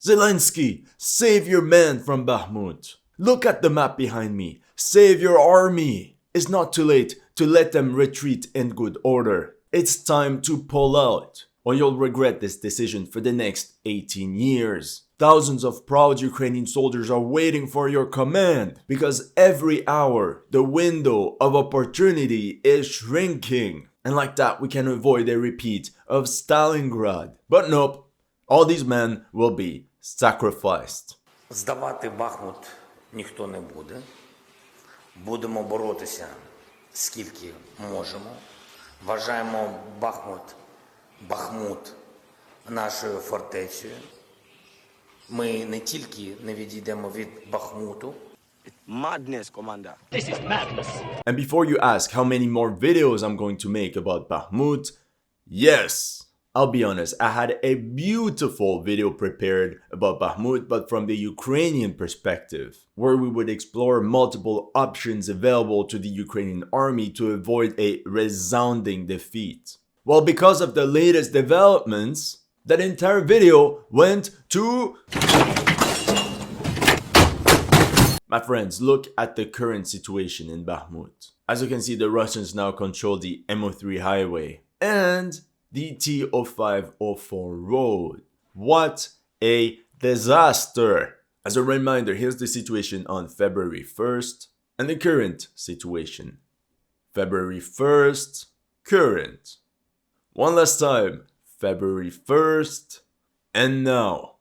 Zelensky, save your men from Bakhmut. Look at the map behind me. Save your army. It's not too late to let them retreat in good order. It's time to pull out, or you'll regret this decision for the next 18 years. Thousands of proud Ukrainian soldiers are waiting for your command because every hour the window of opportunity is shrinking. And like that we can avoid a repeat of Stalingrad. But nope, all these men will be sacrificed. Здавати Бахмут ніхто не буде. Будемо боротися скільки можемо. Вважаємо Бахмут нашою фортецею. Ми не тільки не відійдемо від Бахмуту. Madness, Commander. This is madness. And before you ask how many more videos I'm going to make about Bakhmut, yes, I'll be honest, I had a beautiful video prepared about Bakhmut, but from the Ukrainian perspective, where we would explore multiple options available to the Ukrainian army to avoid a resounding defeat. Well, because of the latest developments, that entire video went to... My friends, look at the current situation in Bakhmut. As you can see, the Russians now control the M03 highway and the T0504 road. What a disaster! As a reminder, here's the situation on February 1st and the current situation. February 1st, current. One last time, February 1st, and now.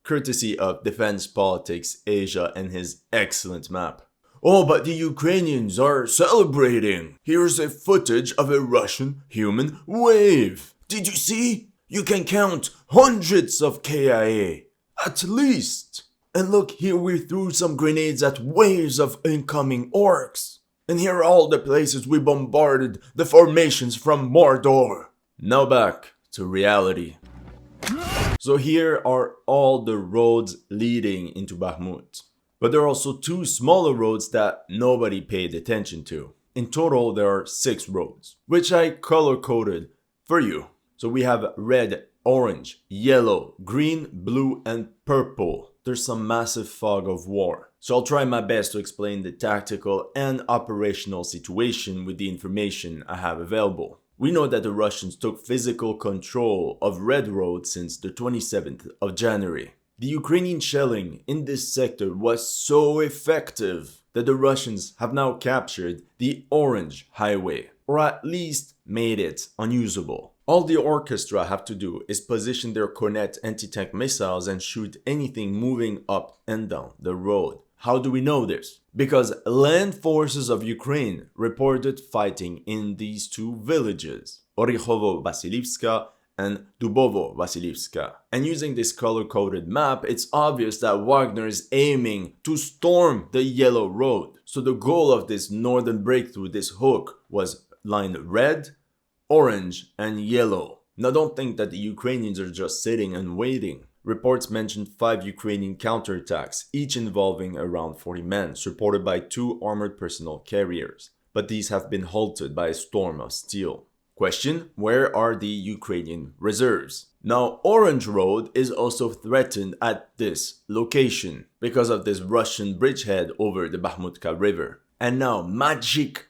Courtesy of Defense Politics Asia and his excellent map. Oh, but the Ukrainians are celebrating. Here's a footage of a Russian human wave. Did you see? You can count hundreds of KIA. At least. And look, here we threw some grenades at waves of incoming orcs. And here are all the places we bombarded the formations from Mordor. Now back to reality. So here are all the roads leading into Bakhmut. But there are also two smaller roads that nobody paid attention to. In total, there are 6 roads, which I color-coded for you. So we have red, orange, yellow, green, blue, and purple. There's some massive fog of war. So I'll try my best to explain the tactical and operational situation with the information I have available. We know that the Russians took physical control of Red Road since the 27th of January. The Ukrainian shelling in this sector was so effective that the Russians have now captured the Orange Highway, or at least made it unusable. All the orchestra have to do is position their Cornet anti-tank missiles and shoot anything moving up and down the road. How do we know this? Because land forces of Ukraine reported fighting in these two villages, Orikhovo-Vasilivska and Dubovo-Vasilivska. And using this color-coded map, it's obvious that Wagner is aiming to storm the Yellow Road. So the goal of this northern breakthrough, this hook, was lined red, orange, and yellow. Now don't think that the Ukrainians are just sitting and waiting. Reports mentioned 5 Ukrainian counterattacks, each involving around 40 men, supported by 2 armored personnel carriers. But these have been halted by a storm of steel. Question: where are the Ukrainian reserves? Now, Orange Road is also threatened at this location because of this Russian bridgehead over the Bakhmutka River. And now, magic!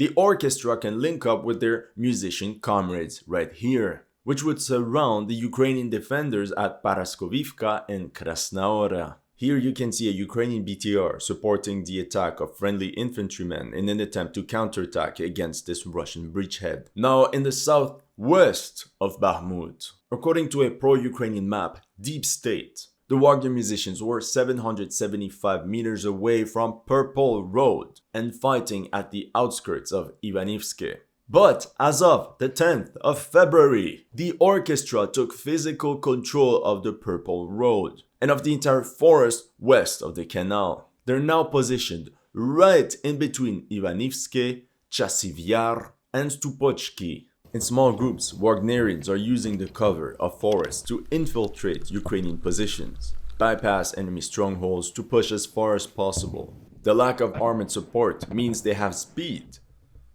The orchestra can link up with their musician comrades right here, which would surround the Ukrainian defenders at Paraskovivka and Krasnaora. Here you can see a Ukrainian BTR supporting the attack of friendly infantrymen in an attempt to counterattack against this Russian bridgehead. Now in the southwest of Bakhmut, according to a pro-Ukrainian map, Deep State, the Wagner musicians were 775 meters away from Purple Road and fighting at the outskirts of Ivanivske. But as of the 10th of February, the orchestra took physical control of the Purple Road and of the entire forest west of the canal. They're now positioned right in between Ivanivske, Chasiv Yar, and Stupochki. In small groups, Wagnerians are using the cover of forests to infiltrate Ukrainian positions, bypass enemy strongholds to push as far as possible. The lack of armored support means they have speed,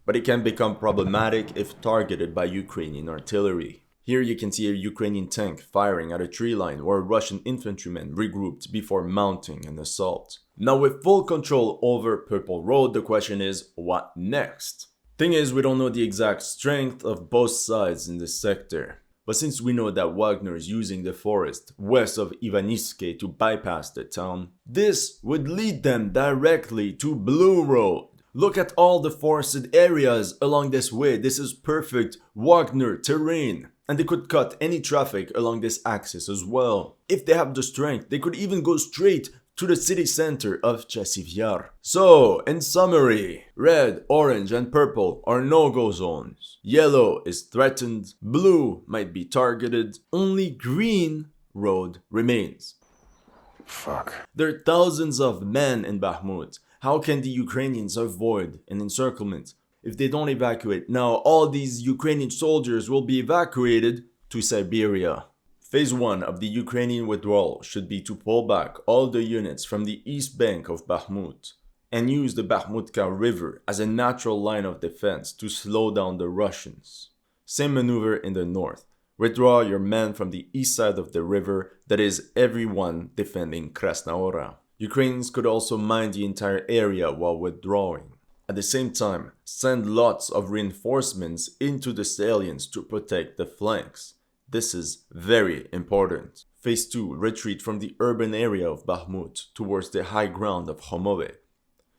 but it can become problematic if targeted by Ukrainian artillery. Here you can see a Ukrainian tank firing at a tree line where Russian infantrymen regrouped before mounting an assault. Now with full control over Purple Road, the question is, what next? Thing is, we don't know the exact strength of both sides in this sector. But since we know that Wagner is using the forest west of Ivaniske to bypass the town, this would lead them directly to Blue Road. Look at all the forested areas along this way. This is perfect Wagner terrain. And they could cut any traffic along this axis as well. If they have the strength, they could even go straight to the city center of Chasiv Yar. So, in summary, red, orange, and purple are no-go zones. Yellow is threatened, blue might be targeted, only green road remains. Fuck. There are thousands of men in Bakhmut. How can the Ukrainians avoid an encirclement? If they don't evacuate now, all these Ukrainian soldiers will be evacuated to Siberia. Phase 1 of the Ukrainian withdrawal should be to pull back all the units from the east bank of Bakhmut and use the Bakhmutka river as a natural line of defense to slow down the Russians. Same maneuver in the north. Withdraw your men from the east side of the river, that is, everyone defending Krasnohora. Ukrainians could also mine the entire area while withdrawing. At the same time, send lots of reinforcements into the salients to protect the flanks. This is very important. Phase 2, retreat from the urban area of Bakhmut towards the high ground of Khomove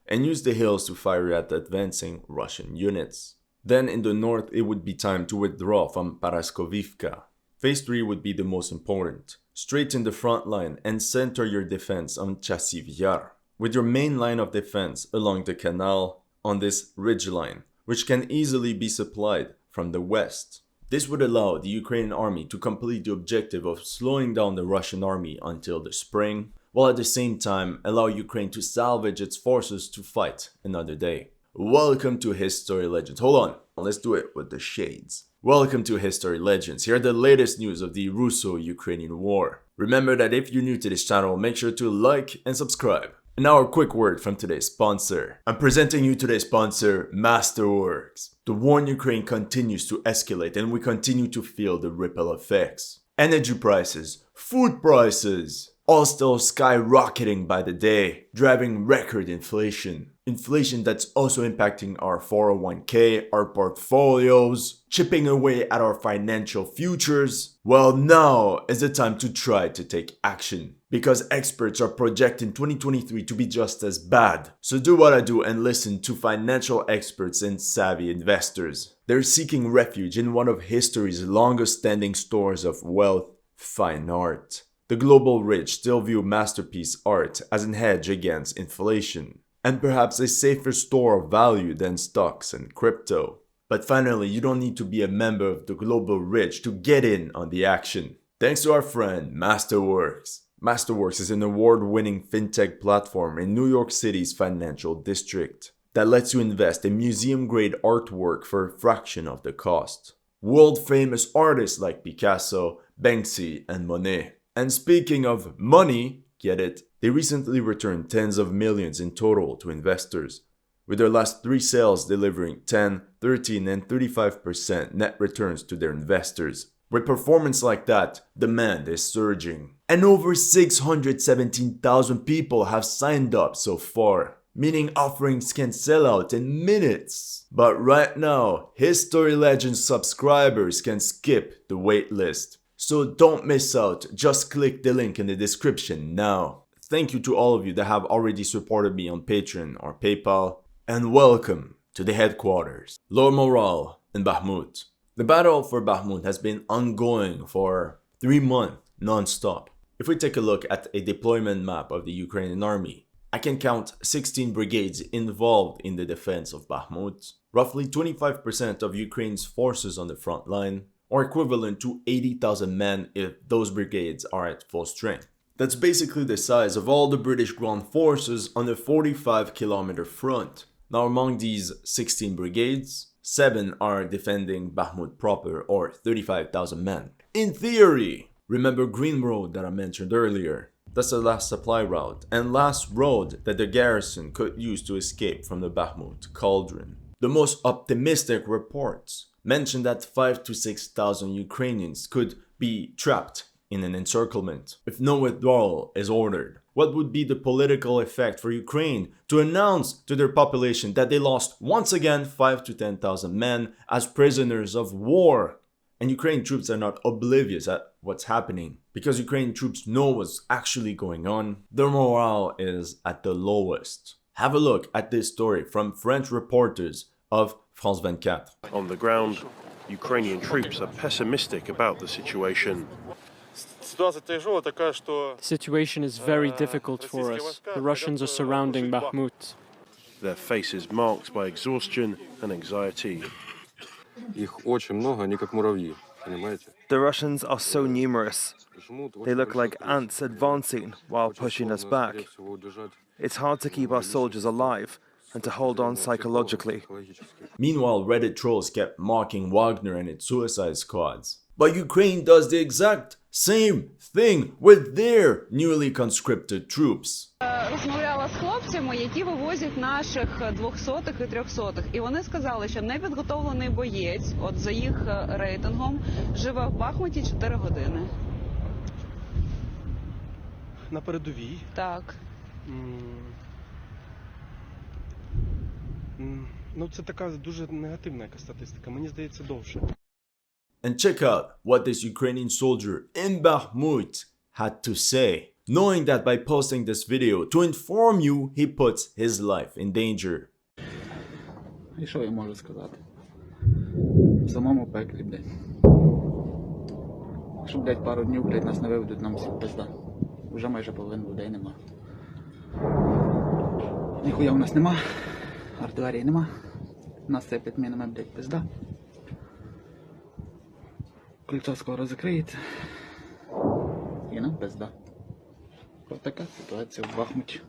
and use the hills to fire at advancing Russian units. Then in the north, it would be time to withdraw from Paraskovivka. Phase 3 would be the most important. Straighten the front line and center your defense on Chasiv Yar, with your main line of defense along the canal on this ridgeline, which can easily be supplied from the west. This would allow the Ukrainian army to complete the objective of slowing down the Russian army until the spring, while at the same time allow Ukraine to salvage its forces to fight another day. Welcome to History Legends. Hold on, let's do it with the shades. Welcome to History Legends. Here are the latest news of the Russo-Ukrainian war. Remember that if you're new to this channel, make sure to like and subscribe. And now a quick word from today's sponsor. I'm presenting you today's sponsor, Masterworks. The war in Ukraine continues to escalate and we continue to feel the ripple effects. Energy prices, food prices, all still skyrocketing by the day, driving record inflation. Inflation that's also impacting our 401k, our portfolios, chipping away at our financial futures. Well, now is the time to try to take action, because experts are projecting 2023 to be just as bad. So do what I do and listen to financial experts and savvy investors. They're seeking refuge in one of history's longest standing stores of wealth, fine art. The global rich still view masterpiece art as an hedge against inflation, and perhaps a safer store of value than stocks and crypto. But finally, you don't need to be a member of the global rich to get in on the action. Thanks to our friend Masterworks. Masterworks is an award-winning fintech platform in New York City's financial district that lets you invest in museum-grade artwork for a fraction of the cost. World-famous artists like Picasso, Banksy, and Monet. And speaking of money, get it? They recently returned tens of millions in total to investors, with their last 3 sales delivering 10, 13, and 35% net returns to their investors. With performance like that, demand is surging. And over 617,000 people have signed up so far, meaning offerings can sell out in minutes. But right now, HistoryLegends subscribers can skip the waitlist. So don't miss out, just click the link in the description now. Thank you to all of you that have already supported me on Patreon or PayPal, and welcome to the headquarters. Low morale in Bakhmut. The battle for Bakhmut has been ongoing for 3 months non-stop. If we take a look at a deployment map of the Ukrainian army, I can count 16 brigades involved in the defense of Bakhmut, roughly 25% of Ukraine's forces on the front line, or equivalent to 80,000 men if those brigades are at full strength. That's basically the size of all the British ground forces on a 45-kilometer front. Now among these 16 brigades, 7 are defending Bakhmut proper, or 35,000 men. In theory, remember Green Road that I mentioned earlier? That's the last supply route and last road that the garrison could use to escape from the Bakhmut cauldron. The most optimistic reports mentioned that 5,000 to 6,000 Ukrainians could be trapped in an encirclement if no withdrawal is ordered. What would be the political effect for Ukraine to announce to their population that they lost once again 5,000 to 10,000 men as prisoners of war? And Ukrainian troops are not oblivious at what's happening. Because Ukrainian troops know what's actually going on, their morale is at the lowest. Have a look at this story from French reporters of France 24. On the ground, Ukrainian troops are pessimistic about the situation. The situation is very difficult for us. The Russians are surrounding Bakhmut. Their faces marked by exhaustion and anxiety. The Russians are so numerous. They look like ants advancing while pushing us back. It's hard to keep our soldiers alive and to hold on psychologically. Meanwhile, Reddit trolls kept mocking Wagner and its suicide squads. But Ukraine does the exact same thing with their newly conscripted troops. Розмовляла з хлопцями, які вивозять наших 200-х і 300-х. І вони сказали, що непідготовлений боєць, от за їх рейтингом, живе в Бахмуті 4 години. На передовій? Так. Ну, це така дуже негативна яка статистика. Мені здається, довше. And check out what this Ukrainian soldier in Bakhmut had to say, knowing that by posting this video to inform you, he puts his life in danger. І що я можу сказати? В самому пеклі, блядь. Якщо, блядь, пару днів, блядь, нас не виведуть, нам всіх пизда. Уже майже половини людей нема. Ніхуя у нас нема. Артилерії нема. Нас цеплять мінами, блядь, пизда. Кольцо скоро закриється. І нам пизда. Ось така ситуація в Бахмуті.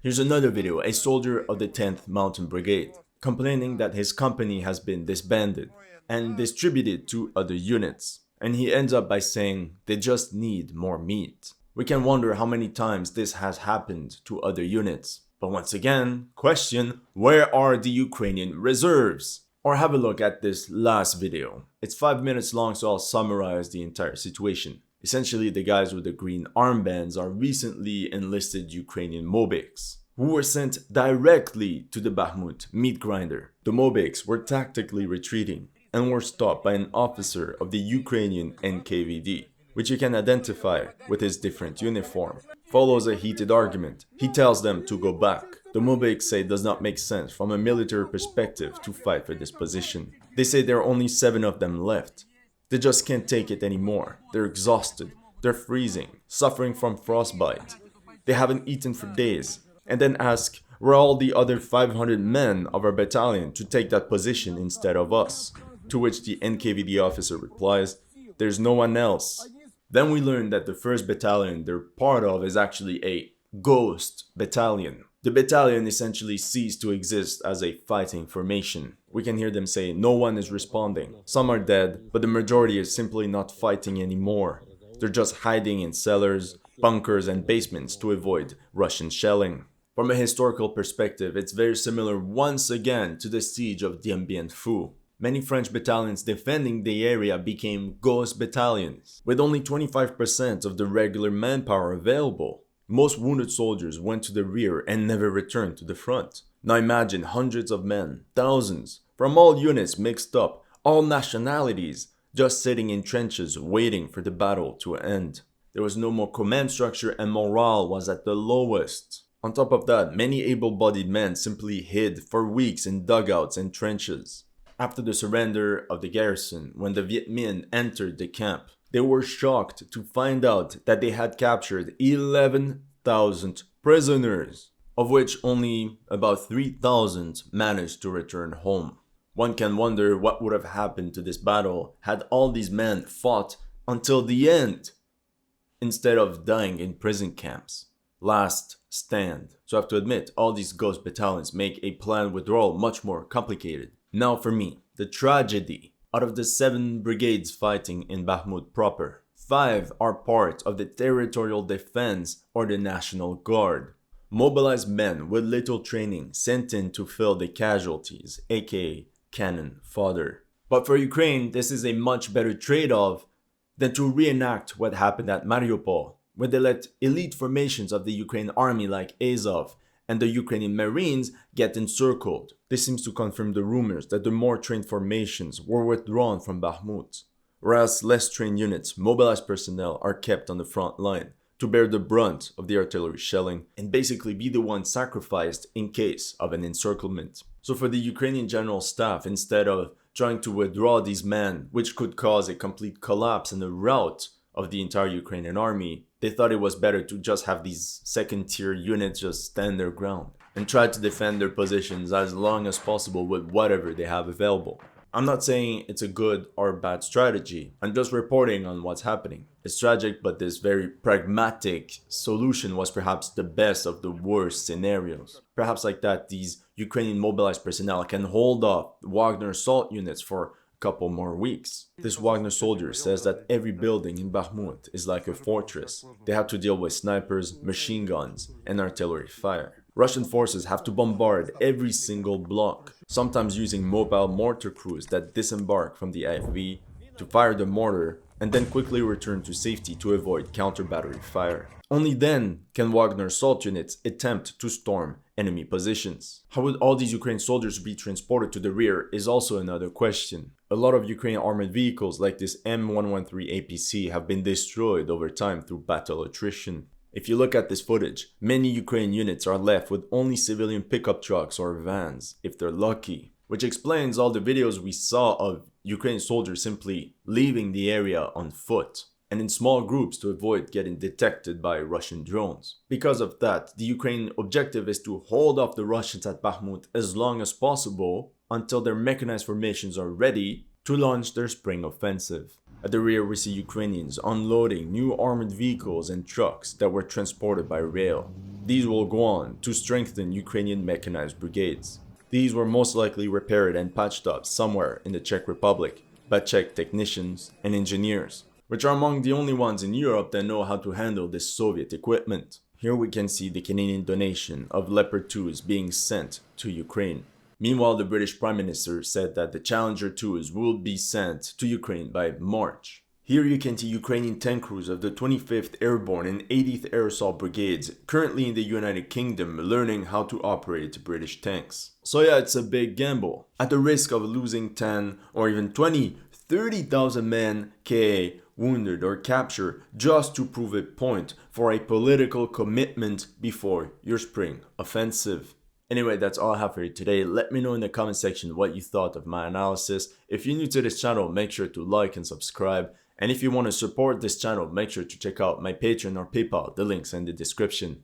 Here's another video, a soldier of the 10th Mountain Brigade, complaining that his company has been disbanded and distributed to other units. And he ends up by saying they just need more meat. We can wonder how many times this has happened to other units. But once again, question, where are the Ukrainian reserves? Or have a look at this last video. It's 5 minutes long, so I'll summarize the entire situation. Essentially, the guys with the green armbands are recently enlisted Ukrainian Mobiks, who were sent directly to the Bakhmut meat grinder. The Mobiks were tactically retreating and were stopped by an officer of the Ukrainian NKVD, which you can identify with his different uniform. Follows a heated argument. He tells them to go back. The Mobiks say it does not make sense from a military perspective to fight for this position. They say there are only 7 of them left. They just can't take it anymore. They're exhausted. They're freezing, suffering from frostbite. They haven't eaten for days. And then ask, were all the other 500 men of our battalion to take that position instead of us? To which the NKVD officer replies, there's no one else. Then we learn that the 1st battalion they're part of is actually a Ghost Battalion. The battalion essentially ceased to exist as a fighting formation. We can hear them say no one is responding. Some are dead, but the majority is simply not fighting anymore. They're just hiding in cellars, bunkers and basements to avoid Russian shelling. From a historical perspective, it's very similar once again to the siege of Dien Bien Phu. Many French battalions defending the area became Ghost Battalions, with only 25% of the regular manpower available. Most wounded soldiers went to the rear and never returned to the front. Now imagine hundreds of men, thousands, from all units mixed up, all nationalities, just sitting in trenches waiting for the battle to end. There was no more command structure and morale was at the lowest. On top of that, many able-bodied men simply hid for weeks in dugouts and trenches. After the surrender of the garrison, when the Viet Minh entered the camp, they were shocked to find out that they had captured 11,000 prisoners, of which only about 3,000 managed to return home. One can wonder what would have happened to this battle had all these men fought until the end, instead of dying in prison camps. Last stand. So I have to admit, all these Ghost Battalions make a planned withdrawal much more complicated. Now for me, the tragedy. Out of the 7 brigades fighting in Bakhmut proper, 5 are part of the territorial defense or the National Guard. Mobilized men with little training sent in to fill the casualties, aka cannon fodder. But for Ukraine, this is a much better trade-off than to reenact what happened at Mariupol, where they let elite formations of the Ukrainian army like Azov and the Ukrainian Marines get encircled. This seems to confirm the rumors that the more trained formations were withdrawn from Bakhmut, whereas less trained units, mobilized personnel, are kept on the front line to bear the brunt of the artillery shelling and basically be the ones sacrificed in case of an encirclement. So for the Ukrainian general staff, instead of trying to withdraw these men, which could cause a complete collapse and a rout of the entire Ukrainian army, they thought it was better to just have these second-tier units just stand their ground and try to defend their positions as long as possible with whatever they have available. I'm not saying it's a good or bad strategy, I'm just reporting on what's happening. It's tragic, but this very pragmatic solution was perhaps the best of the worst scenarios. Perhaps like that, these Ukrainian mobilized personnel can hold off Wagner assault units for couple more weeks. This Wagner soldier says that every building in Bakhmut is like a fortress. They have to deal with snipers, machine guns, and artillery fire. Russian forces have to bombard every single block, sometimes using mobile mortar crews that disembark from the IFV to fire the mortar and then quickly return to safety to avoid counter-battery fire. Only then can Wagner assault units attempt to storm enemy positions. How would all these Ukrainian soldiers be transported to the rear is also another question. A lot of Ukrainian armored vehicles like this M03 APC have been destroyed over time through battle attrition. If you look at this footage, many Ukrainian units are left with only civilian pickup trucks or vans, if they're lucky, which explains all the videos we saw of Ukrainian soldiers simply leaving the area on foot and in small groups to avoid getting detected by Russian drones. Because of that, the Ukrainian objective is to hold off the Russians at Bakhmut as long as possible until their mechanized formations are ready to launch their spring offensive. At the rear, we see Ukrainians unloading new armored vehicles and trucks that were transported by rail. These will go on to strengthen Ukrainian mechanized brigades. These were most likely repaired and patched up somewhere in the Czech Republic by Czech technicians and engineers, which are among the only ones in Europe that know how to handle this Soviet equipment. Here we can see the Canadian donation of Leopard 2s being sent to Ukraine. Meanwhile, the British Prime Minister said that the Challenger 2s will be sent to Ukraine by March. Here you can see Ukrainian tank crews of the 25th Airborne and 80th Air Assault Brigades currently in the United Kingdom learning how to operate British tanks. So yeah, it's a big gamble. At the risk of losing 10 or even 20, 30,000 men KA, wounded or captured just to prove a point for a political commitment before your spring offensive. Anyway, that's all I have for you today. Let me know in the comment section what you thought of my analysis. If you're new to this channel, make sure to like and subscribe. And if you want to support this channel, make sure to check out my Patreon or PayPal. The links in the description.